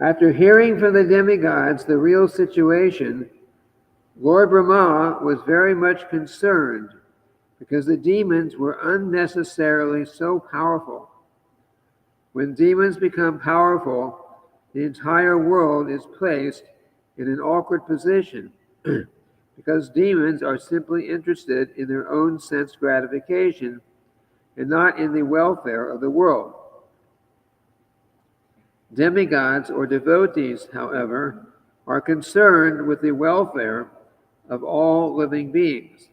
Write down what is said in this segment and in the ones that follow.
After hearing from the demigods the real situation, Lord Brahma was very much concerned because the demons were unnecessarily so powerful. When demons become powerful, the entire world is placed in an awkward position because demons are simply interested in their own sense gratification and not in the welfare of the world. Demigods or devotees, however, are concerned with the welfare of all living beings.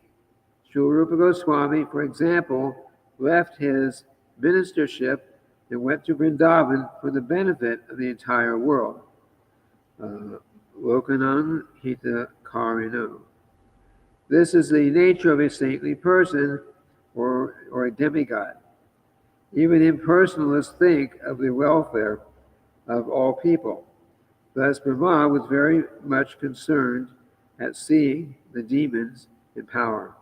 Srila Rupa Goswami, for example, left his ministership and went to Vrindavan for the benefit of the entire world. Lokanam Hita Karino. This is the nature of a saintly person or a demigod. Even impersonalists think of the welfare of all people. Thus, Brahma was very much concerned at seeing the demons in power.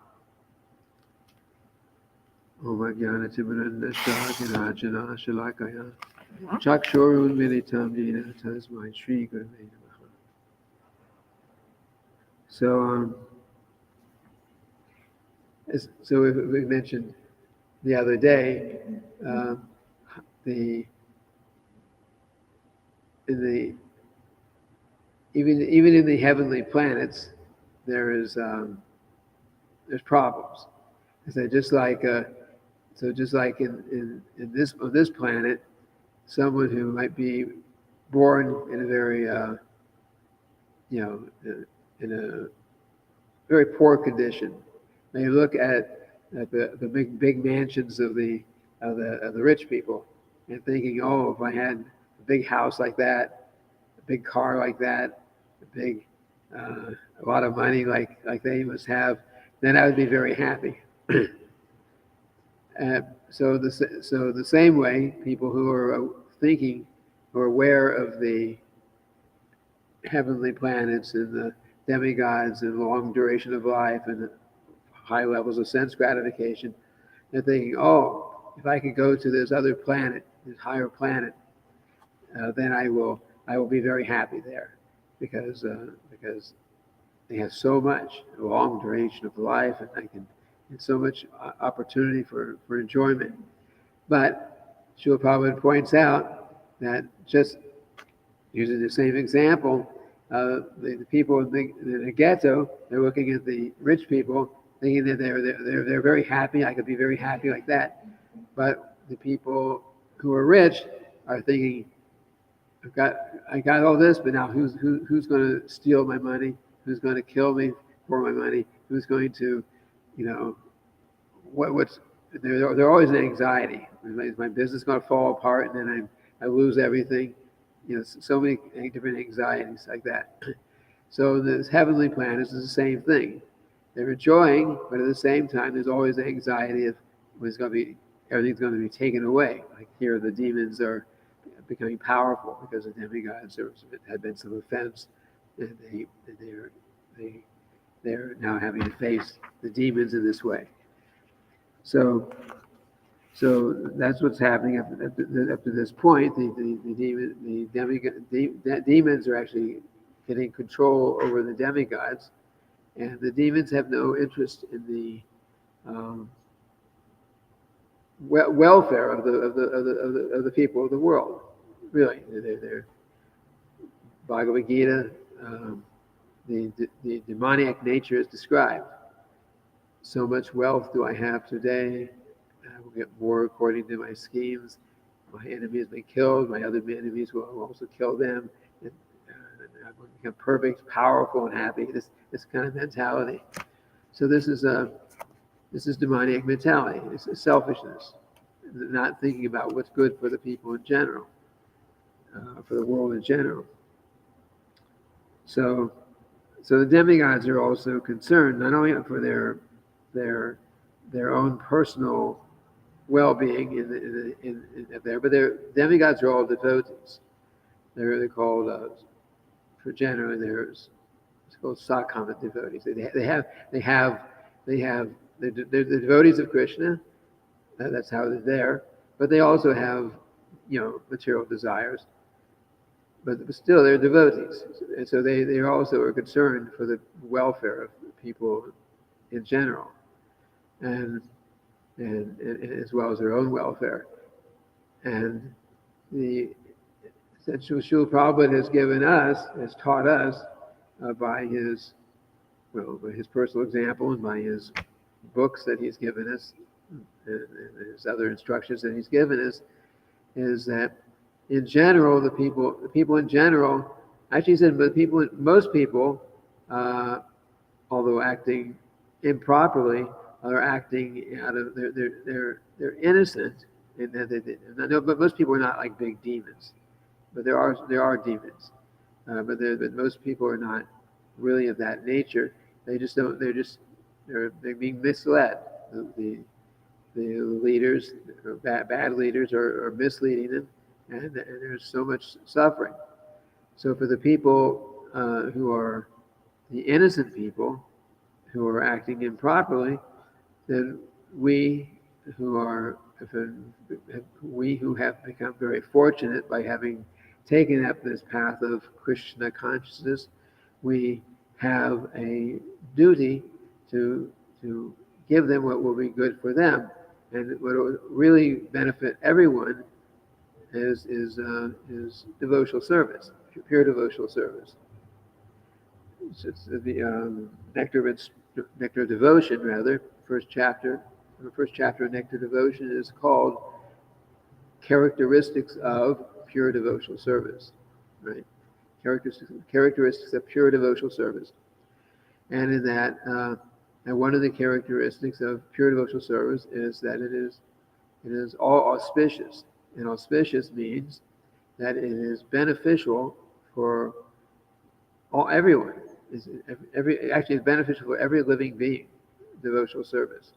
Om Jnana Timiranda Shakina Shalakaya Chakshurun Militam Jena Tasmai Shri Gurave Namaha. So we mentioned the other day even in the heavenly planets there's problems. So just like in this on this planet, someone who might be born in a very in a very poor condition may look at the big mansions of the rich people and thinking, oh, if I had a big house like that, a big car like that, a lot of money like they must have, then I would be very happy. So the same way, people who are thinking or aware of the heavenly planets and the demigods and long duration of life and the high levels of sense gratification, they're thinking, oh, if I could go to this other planet, this higher planet, then I will be very happy there, because they have so much long duration of life, and so much opportunity for enjoyment. But Srila Prabhupada points out that, just using the same example, the people in the ghetto, they're looking at the rich people, thinking that they're very happy. I could be very happy like that. But the people who are rich are thinking, I got all this, but now who's going to steal my money? Who's going to kill me for my money? Who's going to, what's they're always in anxiety. Is my business going to fall apart, and then I lose everything? So many different anxieties like that. So this heavenly planet is the same thing. They're enjoying, but at the same time, there's always anxiety of everything's going to be taken away. Like here, the demons are becoming powerful because the demigods had been some offense, and they're now having to face the demons in this way. So that's what's happening up to this point. The demons are actually getting control over the demigods, and the demons have no interest in the welfare of the people of the world. Really, they're Bhagavad Gita. The demoniac nature is described. So much wealth do I have today. I will get more according to my schemes. My enemies may be killed. My other enemies will also kill them. And I will become perfect, powerful, and happy. This kind of mentality. So this is demoniac mentality. It's selfishness, not thinking about what's good for the people in general, for the world in general. So the demigods are also concerned not only for their own personal well-being in there, but their demigods are all devotees. They're called generally it's called Sakama devotees. They're the devotees of Krishna. That's how they're there. But they also have material desires. but still they're devotees, and so they also are concerned for the welfare of people in general, and as well as their own welfare. And the essential Srila Prabhupada has taught us by his personal example and by his books that he's given us, and his other instructions that he's given us, is that in general, the people in general, actually he said, but most people, although acting improperly, are acting out of they're innocent, and but most people are not like big demons, but there are demons, but most people are not really of that nature. They just don't. They're being misled. The leaders, or bad leaders, are misleading them, and there's so much suffering. So for the people who are the innocent people who are acting improperly, then we who have become very fortunate by having taken up this path of Krishna consciousness, we have a duty to give them what will be good for them, and what will really benefit everyone is devotional service, pure devotional service. It's the Nectar of Devotion, rather. The first chapter of Nectar Devotion is called Characteristics of Pure Devotional Service, right? Characteristics of pure devotional service, and in that, and one of the characteristics of pure devotional service is that it is all auspicious, and auspicious means that it is beneficial for everyone. Actually, it's beneficial for every living being. Devotional service,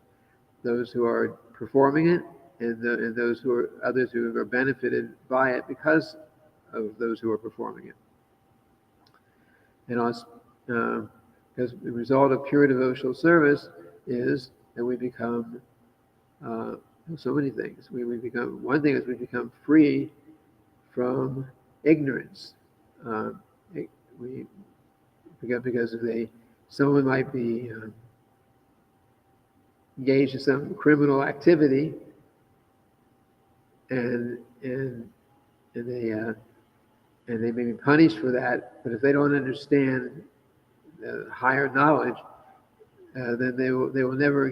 those who are performing it, and those others who are benefited by it because of those who are performing it. And because the result of pure devotional service is that we become so many things. One thing is we become free from ignorance. Because someone might be engaged in some criminal activity, and they may be punished for that. But if they don't understand higher knowledge, then they will never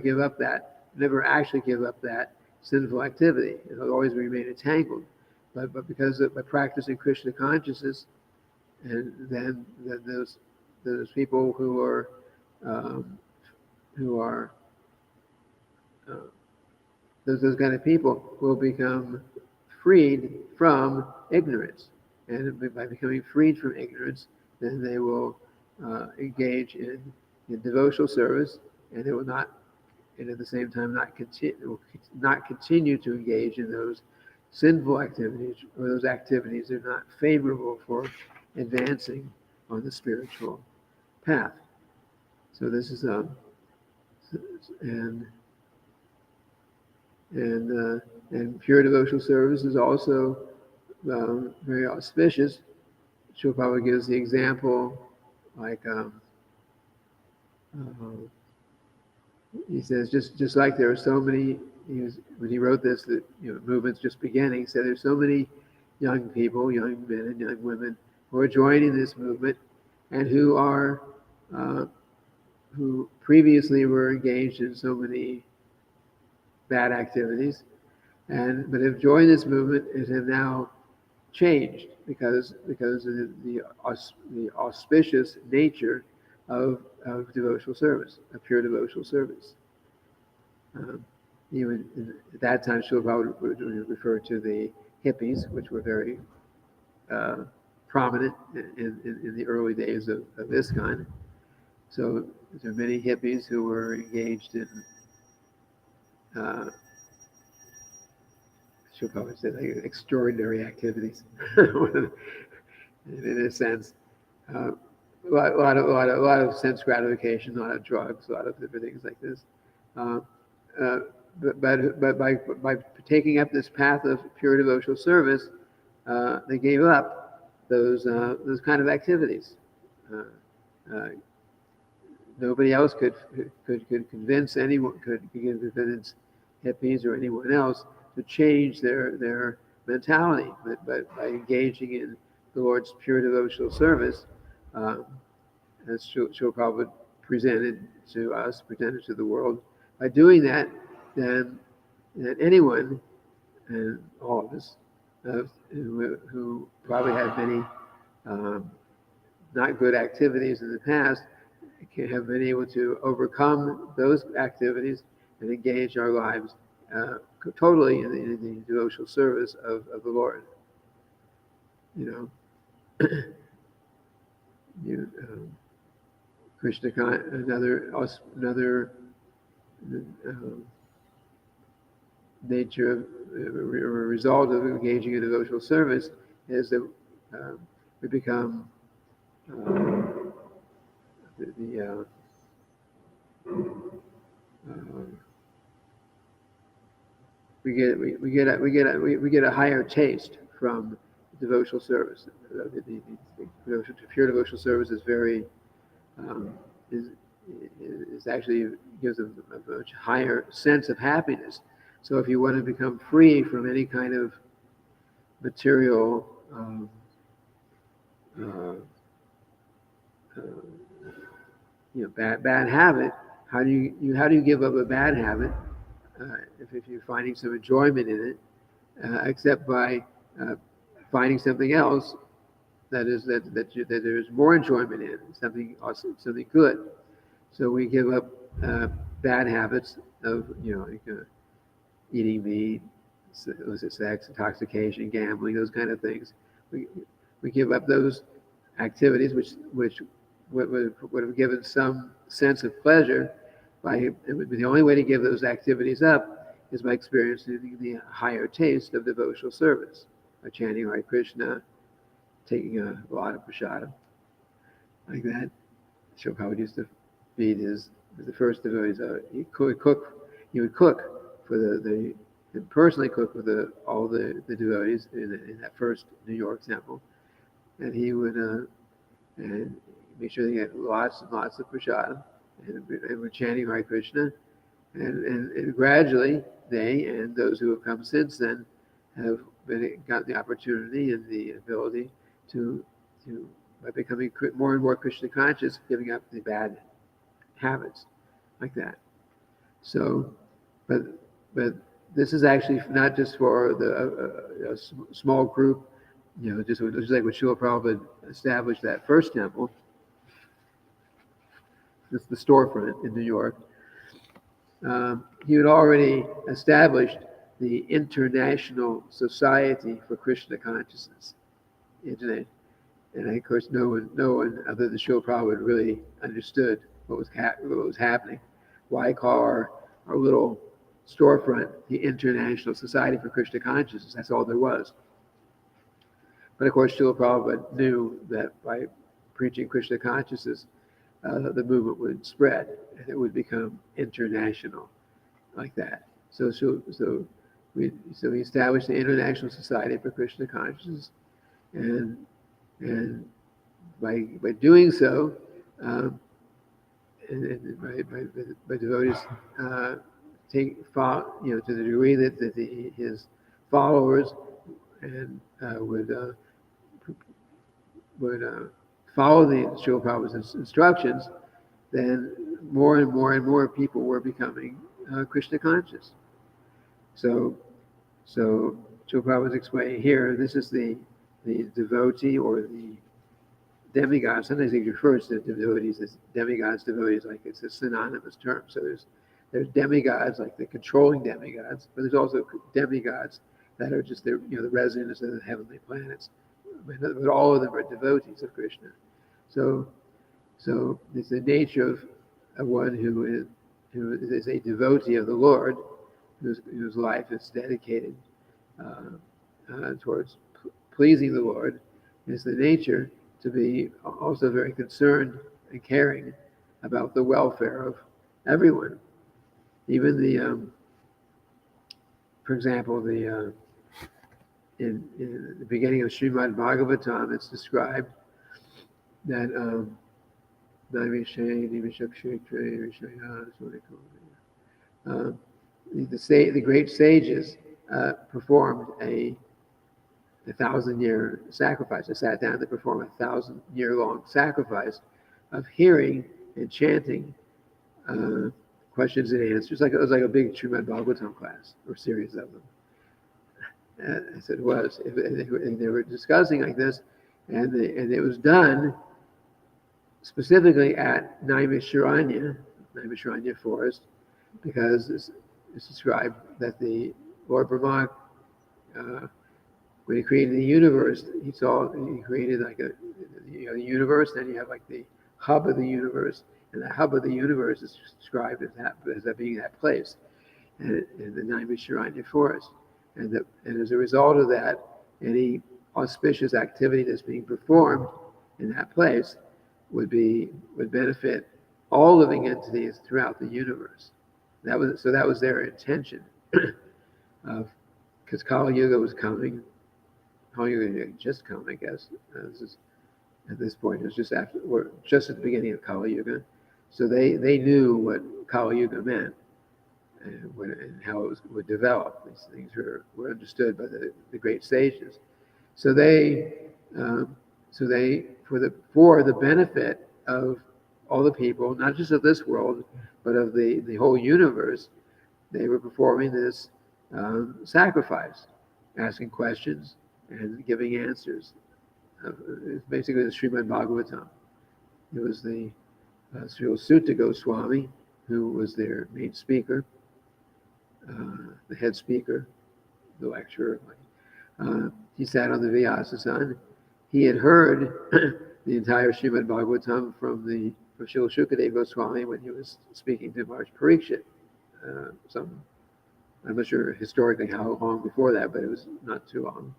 actually give up that sinful activity. It'll always remain entangled. But because by practicing Krishna consciousness, and then those people who are those kind of people will become freed from ignorance, and by becoming freed from ignorance, then they will engage in devotional service, and they will not, and at the same time not continue to engage in those sinful activities, or those activities that are not favorable for advancing on the spiritual path. So this is and pure devotional service is also very auspicious. Srila Prabhupada gives the example, like he says, just like there are so many. When he wrote this, that movement's just beginning. He said there's so many young people, young men and young women, who are joining this movement, and who previously were engaged in so many bad activities, but have joined this movement and have now changed because of the auspicious nature of devotional service, of pure devotional service. Even at that time, Srila Prabhupada would refer to the hippies, which were very prominent in the early days of ISKCON. So there are many hippies who were engaged in, she'll probably say, like, extraordinary activities, in a sense. A lot of sense gratification, a lot of drugs, a lot of different things like this. But by taking up this path of pure devotional service, they gave up those kind of activities. Uh, uh, Nobody else could convince anyone, could convince hippies or anyone else to change their mentality, but by engaging in the Lord's pure devotional service, um, as Srila Prabhupada presented to us, presented to the world. By doing that, then anyone, and all of us, who probably had many um, not good activities in the past, have been able to overcome those activities and engage our lives totally in the devotional service of the Lord. You know, Krishna, another nature of a result of engaging in devotional service is that we become we get a higher taste from devotional service. The pure devotional service is very is actually gives a much higher sense of happiness. So if you want to become free from any kind of material bad habit, how do you give up a bad habit if you're finding some enjoyment in it, except by finding something else that there is more enjoyment in, something awesome, something good. So we give up bad habits of eating meat, illicit sex, intoxication, gambling, those kind of things. We give up those activities which would have given some sense of pleasure. The only way to give those activities up is by experiencing the higher taste of devotional service, by chanting Hare Krishna, taking a lot of prasada, like that. Srila Prabhupada used to feed the first devotees. He would cook for and personally cook for all the devotees in that first New York temple, and he would and make sure they get lots and lots of prasada, and we're chanting Hare Krishna, and gradually they and those who have come since then have got the opportunity and the ability to by becoming more and more Krishna conscious, giving up the bad habits like that. So, but this is actually not just for a small group, just like when Srila Prabhupada established that first temple, it's the storefront in New York. He had already established the International Society for Krishna Consciousness. And of course, no one other than Srila Prabhupada really understood what was happening. Why call our little storefront the International Society for Krishna Consciousness? That's all there was. But of course, Srila Prabhupada knew that by preaching Krishna consciousness, the movement would spread and it would become international, like that. So we established the International Society for Krishna Consciousness, and by doing so, and by devotees to the degree that his followers and would follow the Srila Prabhupada's instructions, then more and more people were becoming Krishna conscious. So Srila Prabhupada is explaining here, this is the devotee or the demigod. Sometimes he refers to devotees as demigods, devotees, like it's a synonymous term. So there's demigods, like the controlling demigods, but there's also demigods that are just the residents of the heavenly planets. But all of them are devotees of Krishna. So it's the nature of one who is a devotee of the Lord, whose life is dedicated towards pleasing the Lord. Is the nature to be also very concerned and caring about the welfare of everyone, even for example, in the beginning of Srimad-bhagavatam, it's described that the great sages performed a 1,000-year sacrifice. They sat down to perform a 1,000-year-long sacrifice of hearing and chanting questions and answers. It was like a big Srimad-bhagavatam class or series of them. As it was, they were discussing like this, and it was done specifically at Naimisharanya forest, because it's described that the Lord Brahma, when he created the universe, he created like the universe. Then you have like the hub of the universe, and the hub of the universe is described as that being that place, in the Naimisharanya forest. And as a result of that, any auspicious activity that's being performed in that place would benefit all living entities throughout the universe. That was their intention, because Kali Yuga was coming. Kali Yuga had just come, I guess. At this point, it was just at the beginning of Kali Yuga, so they knew what Kali Yuga meant and how it would develop. These things were understood by the great sages. So for the benefit of all the people, not just of this world, but of the whole universe, they were performing this sacrifice, asking questions and giving answers. It's basically the Srimad-bhagavatam. It was the Srila Sutta Goswami, who was their main speaker, the head speaker, the lecturer. He sat on the Vyasa-san. He had heard the entire Srimad-bhagavatam from Srila Shukadeva Goswami when he was speaking to Maharaj Parikshit. I'm not sure historically how long before that, but it was not too long.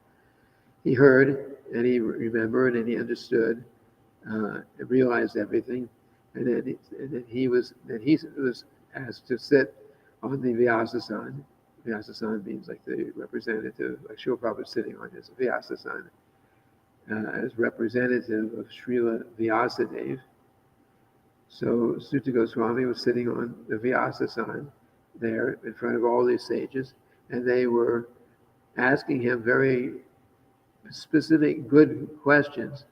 He heard, and he remembered, and he understood, and realized everything. And then he was asked to sit on the Vyasa-san. Vyasa-san means like the representative, like Srila Prabhupada sitting on his Vyasa-san, as representative of Srila Vyasadeva. So Sutta Goswami was sitting on the Vyasa-san there in front of all these sages, and they were asking him very specific, good questions.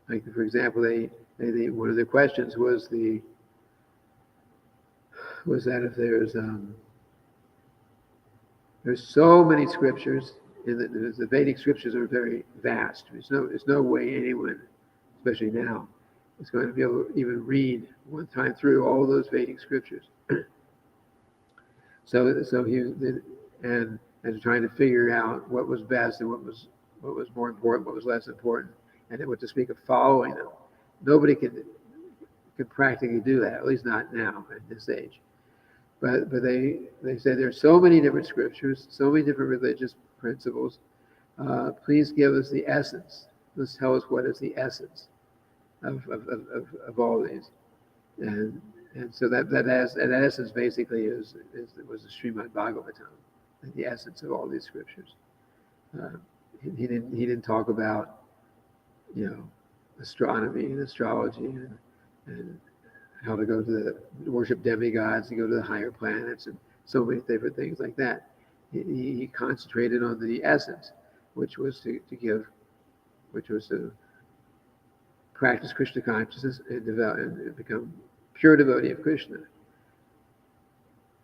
Like, for example, one of the questions was that if there's so many scriptures, the Vedic scriptures are very vast. There's no way anyone, especially now, is going to be able to even read one time through all those Vedic scriptures. So he and trying to figure out what was best and what was more important, what was less important, and then what to speak of following them. Nobody could practically do that, at least not now at this age. But they say there's so many different scriptures, so many different religious principles. Please give us the essence. Let's tell us what is the essence of all these. And so that essence basically was the Srimad-bhagavatam, the essence of all these scriptures. He didn't talk about astronomy and astrology and how to go to worship demigods and go to the higher planets and so many different things like that. He concentrated on the essence, which was to practice Krishna consciousness and develop and become pure devotee of Krishna.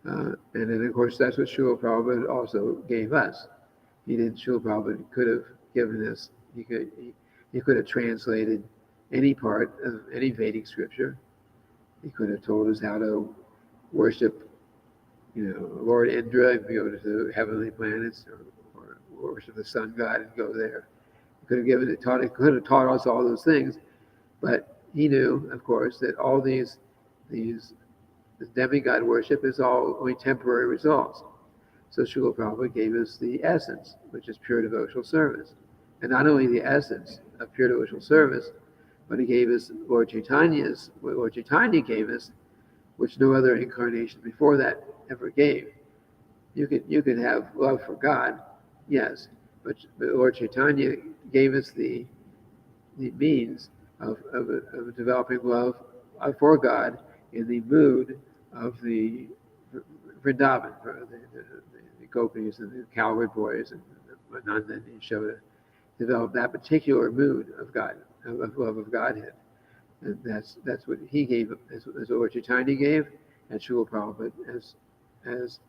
And then, of course, that's what Srila Prabhupada also gave us. Srila Prabhupada could have given us, he could have translated any part of any Vedic scripture. He could have told us how to worship, Lord Indra and go to the heavenly planets, or worship the sun god and go there. He could have taught us all those things, but he knew, of course, that all these demigod worship is all only temporary results. So Srila Prabhupada gave us the essence, which is pure devotional service. And not only the essence of pure devotional service, but he gave us what Lord Chaitanya gave us, which no other incarnation before that ever gave. You could have love for God, yes, but Lord Chaitanya gave us the means of developing love for God in the mood of the Vrindavan, the gopis and the cowherd boys and Nanda and Yashoda develop that particular mood of God, of love of Godhead. And that's what he gave, as Lord Chaitanya gave, and Srila Prabhupada as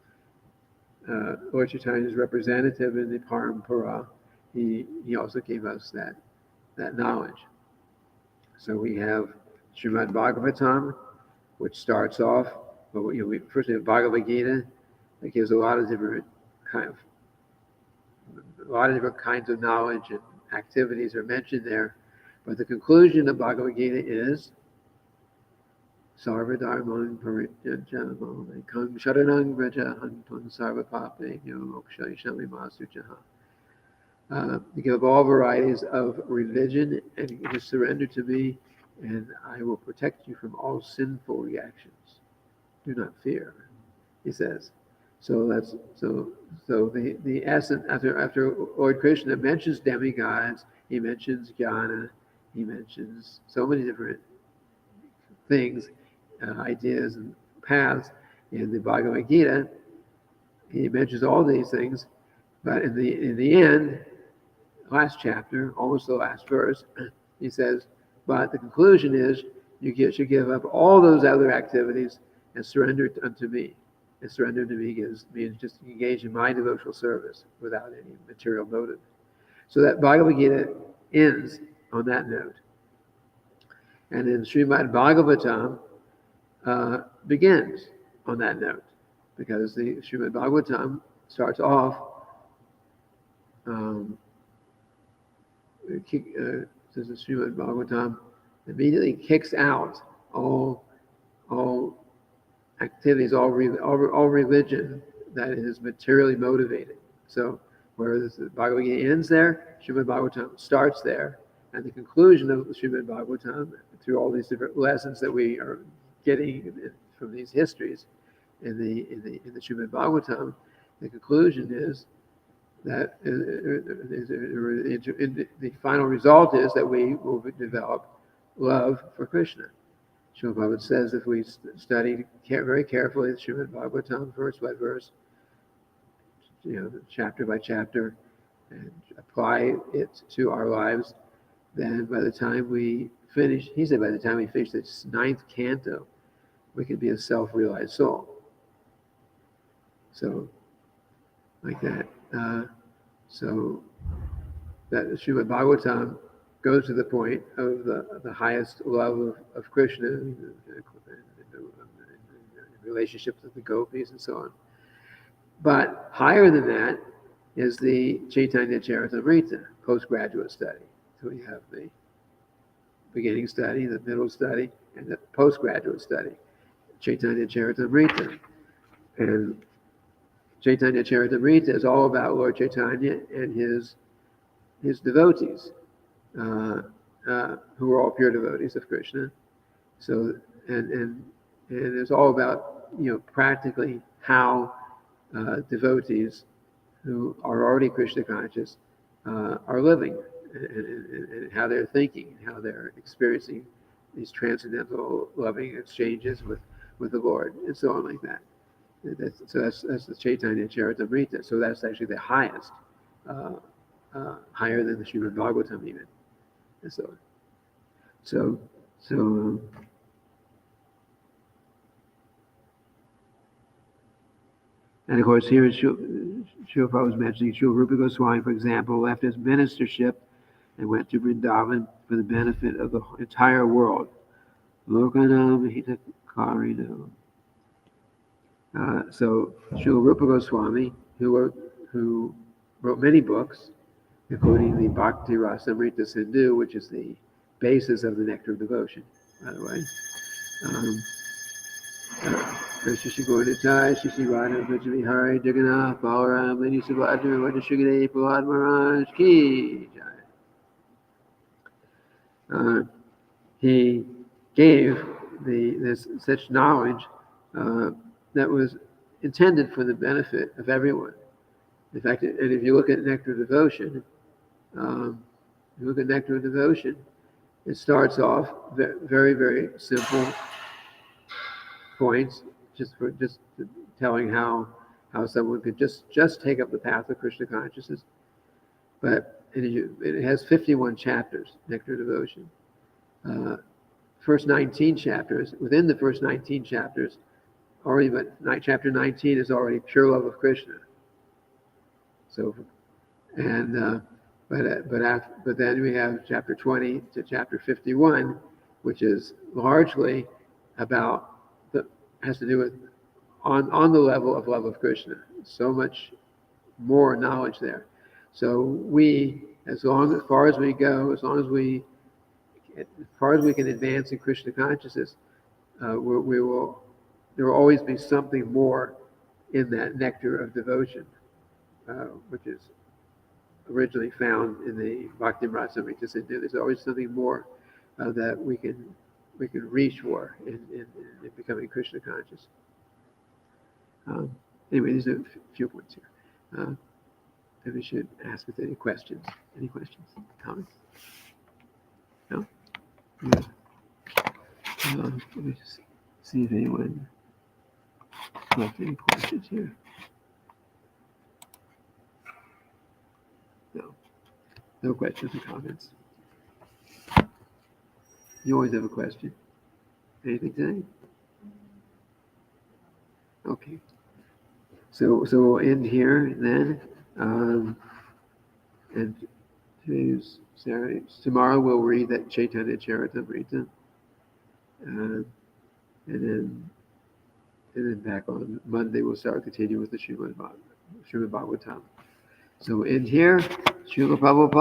Lord Chaitanya's representative in the Parampara. He also gave us that knowledge. So we have Srimad-bhagavatam, which starts off, first we have Bhagavad Gita, that gives a lot of different kinds of knowledge, and activities are mentioned there. But the conclusion of Bhagavad Gita is Sarva Dharman Parijajam Ekam Sharanang Vrajahantam Sarva Papeyo Mokshayishami Masujaha. You give up all varieties of religion and you just surrender to me, and I will protect you from all sinful reactions. Do not fear, he says. So the essence, after Lord Krishna mentions demigods, he mentions jnana, he mentions so many different things, ideas and paths in the Bhagavad Gita. He mentions all these things, but in the end, last chapter, almost the last verse, he says, but the conclusion is you should give up all those other activities and surrender unto me. And surrender to me means just engage in my devotional service without any material motive. So that Bhagavad Gita ends on that note. And then Srimad-bhagavatam begins on that note, because the Srimad-bhagavatam starts off says the Srimad-bhagavatam immediately kicks out all activities, all religion that is materially motivated. So whereas the Bhagavad Gita ends there, Srimad-bhagavatam starts there, and the conclusion of the Srimad-bhagavatam, through all these different lessons that we are getting from these histories in the Srimad-bhagavatam, the conclusion is that the final result is that we will develop love for Krishna. Srila Prabhupada says if we study very carefully the Srimad-bhagavatam, verse by verse, chapter by chapter, and apply it to our lives, then by the time we finish, he said by the time we finish the 9th canto, we can be a self-realized soul. So, like that. So that Srimad-bhagavatam goes to the point of the highest love of Krishna, in relationships with the gopis and so on. But higher than that is the Chaitanya Charitamrita postgraduate study. So we have the beginning study, the middle study, and the postgraduate study, Chaitanya Charitamrita. And Chaitanya Charitamrita is all about Lord Chaitanya and his devotees, who are all pure devotees of Krishna. So and it's all about practically how devotees who are already Krishna conscious are living, and how they're thinking, and how they're experiencing these transcendental loving exchanges with the Lord, and so on like that. That's the Chaitanya Charitamrita. So that's actually the highest, higher than the Srimad-bhagavatam even. And so and of course here Srila Prabhupada was mentioning Srila Rupa Goswami, for example, left his ministership and went to Vrindavan for the benefit of the entire world. Lokanam Hitakarino. So Srila Rupa Goswami, who wrote many books, including the Bhakti Rasamrita Sindhu, which is the basis of the Nectar of Devotion, by the way. Shishi Gornitai, Shishi Radha, Vijayvihari, Jagannath, Balaram, Lady Subhadra, Raja Shugadev, Prahlad Maharaj, Ki Jai. He gave such knowledge that was intended for the benefit of everyone. In fact, and if you look at Nectar of Devotion, it starts off very, very simple points, just telling how someone could just take up the path of Krishna consciousness. But it has 51 chapters, Nectar of Devotion. First 19 chapters, within the first 19 chapters, chapter 19 is already pure love of Krishna. So, and but then we have chapter 20 to chapter 51, which is largely has to do with on the level of love of Krishna. So much more knowledge there. So we, as far as we can advance in Krishna consciousness, there will always be something more in that nectar of devotion, which is originally found in the Bhakti Rasamrita Sindhu. There's always something more that we can reach for in becoming Krishna conscious. Anyway, there's a few points here. Maybe we should ask if there are any questions. Any questions? Comments? No? Yeah. Let me just see if anyone left any questions here. No. No questions or comments. You always have a question. Anything today? Okay. So we'll end here then. And tomorrow we'll read that Chaitanya Charitamrita. And then back on Monday we'll continue with the Srimad-bhagavatam. So in here, Srila Prabhupada.